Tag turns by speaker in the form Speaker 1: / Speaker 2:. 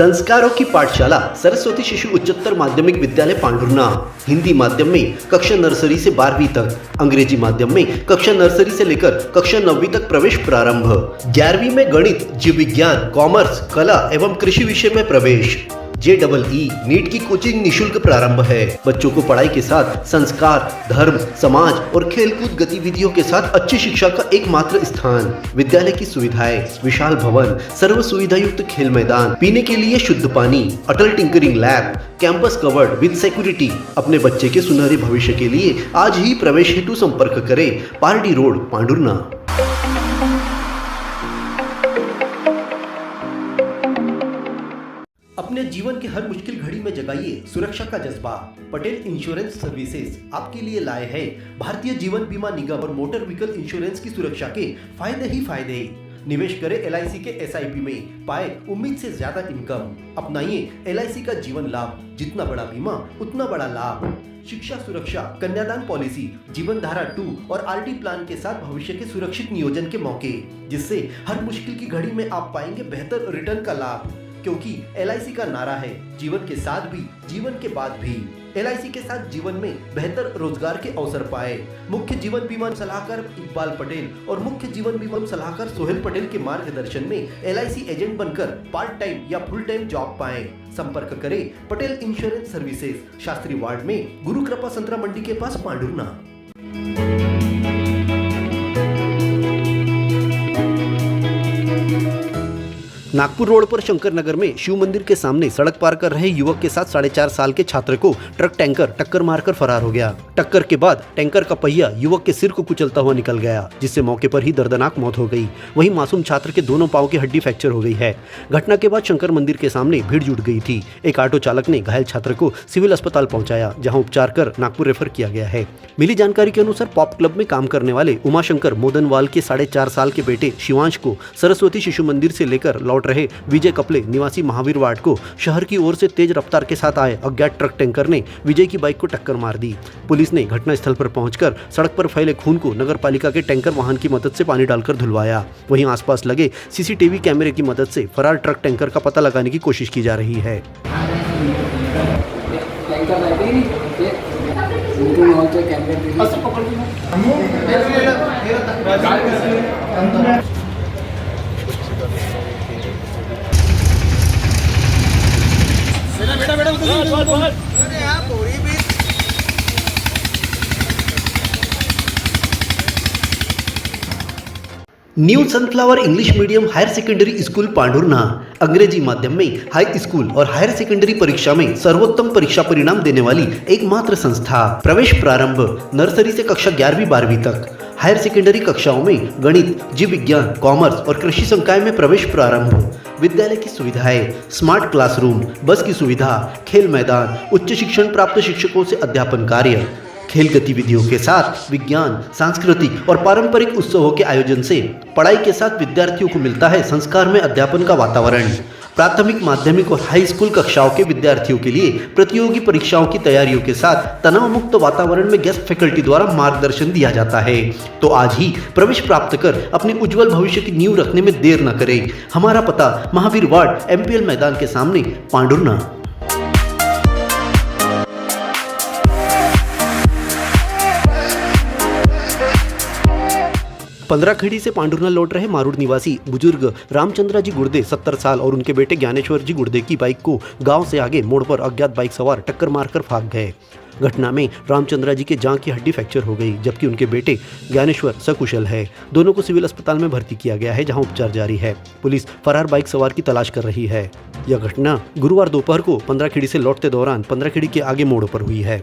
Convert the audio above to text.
Speaker 1: संस्कारों की पाठशाला सरस्वती शिशु उच्चतर माध्यमिक विद्यालय पांडुरना। हिंदी माध्यम में कक्षा नर्सरी से 12वीं तक, अंग्रेजी माध्यम में कक्षा नर्सरी से लेकर कक्षा 9वीं तक प्रवेश प्रारंभ। 11वीं में गणित, जीव विज्ञान, कॉमर्स, कला एवं कृषि विषय में प्रवेश। JEE नीट की कोचिंग निशुल्क प्रारंभ है। बच्चों को पढ़ाई के साथ संस्कार, धर्म, समाज और खेलकूद गतिविधियों के साथ अच्छी शिक्षा का एकमात्र स्थान। विद्यालय की सुविधाएं: विशाल भवन, सर्व सुविधा युक्त खेल मैदान, पीने के लिए शुद्ध पानी, Atal tinkering lab, campus covered with security. अपने बच्चे के सुनहरे भविष्य के लिए आज ही प्रवेश हेतु संपर्क करें। पारडी रोड, पांडुरना। अपने जीवन के हर मुश्किल घड़ी में जगाइए सुरक्षा का जज्बा। पटेल इंश्योरेंस सर्विसेज आपके लिए लाए हैं भारतीय जीवन बीमा निगम और मोटर व्हीकल इंश्योरेंस की सुरक्षा के फायदे ही फायदे। निवेश करें LIC के SIP में, पाए उम्मीद से ज्यादा इनकम। अपनाइए LIC का जीवन लाभ, जितना बड़ा बीमा उतना बड़ा लाभ। शिक्षा सुरक्षा, कन्यादान पॉलिसी, जीवन धारा 2 और RD प्लान के साथ भविष्य के सुरक्षित नियोजन के मौके, जिससे हर मुश्किल की घड़ी में आप पाएंगे बेहतर रिटर्न का लाभ। क्योंकि LIC का नारा है जीवन के साथ भी, जीवन के बाद भी। LIC के साथ जीवन में बेहतर रोजगार के अवसर पाए। मुख्य जीवन बीमा सलाहकार इकबाल पटेल और मुख्य जीवन बीमा सलाहकार सोहेल पटेल के मार्गदर्शन में LIC एजेंट बनकर पार्ट टाइम या फुल टाइम जॉब पाएं। संपर्क करें Patel insurance services, Shastri ward में, गुरु कृपा संतरा मंडी के पास, पांडुरना। नागपुर रोड पर शंकर नगर में शिव मंदिर के सामने सड़क पार कर रहे युवक के साथ 4.5 साल के छात्र को ट्रक टैंकर टक्कर मारकर फरार हो गया। टक्कर के बाद टैंकर का पहिया युवक के सिर को कुचलता हुआ निकल गया, जिससे मौके पर ही दर्दनाक मौत हो गई। वहीं मासूम छात्र के दोनों पांव की हड्डी फ्रैक्चर हो गई है। घटना के बाद शंकर मंदिर के सामने भीड़ जुट गई थी। एक ऑटो चालक ने घायल छात्र को सिविल अस्पताल पहुंचाया, जहां उपचार कर नागपुर रेफर किया गया है। मिली जानकारी के अनुसार पॉप क्लब में काम करने वाले उमाशंकर मोदनवाल के 4.5 साल के बेटे शिवांश को सरस्वती शिशु मंदिर से लेकर लौट रहे विजय कपले निवासी महावीर वार्ड को शहर की ओर से तेज रफ्तार के साथ आए अज्ञात ट्रक टैंकर ने विजय की बाइक को टक्कर मार दी। पुलिस ने घटनास्थल पर पहुंचकर सड़क पर फैले खून को नगर पालिका के टैंकर वाहन की मदद से पानी डालकर धुलवाया। वहीं आसपास लगे CCTV कैमरे की मदद से फरार ट्रक टैंकर का पता लगाने की कोशिश की जा रही है। New sunflower English medium higher secondary school Pandhurna. अंग्रेजी माध्यम में हाई स्कूल और हायर सेकेंडरी परीक्षा में सर्वोत्तम परीक्षा परिणाम देने वाली एकमात्र संस्था। प्रवेश प्रारंभ नर्सरी से कक्षा 11वीं 12वीं तक। हायर सेकेंडरी कक्षाओं में गणित, जीव विज्ञान, कॉमर्स और कृषि संकाय में प्रवेश प्रारंभ। विद्यालय की सुविधाएं: स्मार्ट क्लासरूम, बस की सुविधा, खेल मैदान, उच्च शिक्षण प्राप्त शिक्षकों से अध्यापन कार्य। खेल गतिविधियों के साथ विज्ञान, सांस्कृतिक और पारंपरिक उत्सवों के आयोजन से पढ़ाई के साथ विद्यार्थियों को मिलता है संस्कार में अध्यापन का वातावरण। प्राथमिक, माध्यमिक और हाई स्कूल कक्षाओं के विद्यार्थियों के लिए प्रतियोगी परीक्षाओं की तैयारियों के साथ तनाव मुक्त वातावरण में गेस्ट फैकल्टी द्वारा मार्गदर्शन दिया जाता है। तो आज ही प्रवेश प्राप्त कर अपने उज्जवल भविष्य की नींव रखने में देर न करें। हमारा पता महावीर वार्ड, MPL मैदान के सामने, पांडुरना। 15 खेड़ी से पांडुरना लौट रहे मारूड निवासी बुजुर्ग रामचंद्र जी गुर्दे 70 साल और उनके बेटे ज्ञानेश्वर जी गुर्दे की बाइक को गांव से आगे मोड़ पर अज्ञात बाइक सवार टक्कर मारकर भाग गए। घटना में रामचंद्र जी के जांघ की हड्डी फ्रैक्चर हो गई, जबकि उनके बेटे ज्ञानेश्वर सकुशल है। दोनों को सिविल अस्पताल में भर्ती किया गया है, जहां उपचार जारी है। पुलिस फरार बाइक सवार की तलाश कर रही है। यह घटना गुरुवार दोपहर को 15 खेड़ी से लौटते दौरान 15 खेड़ी के आगे मोड़ पर हुई है।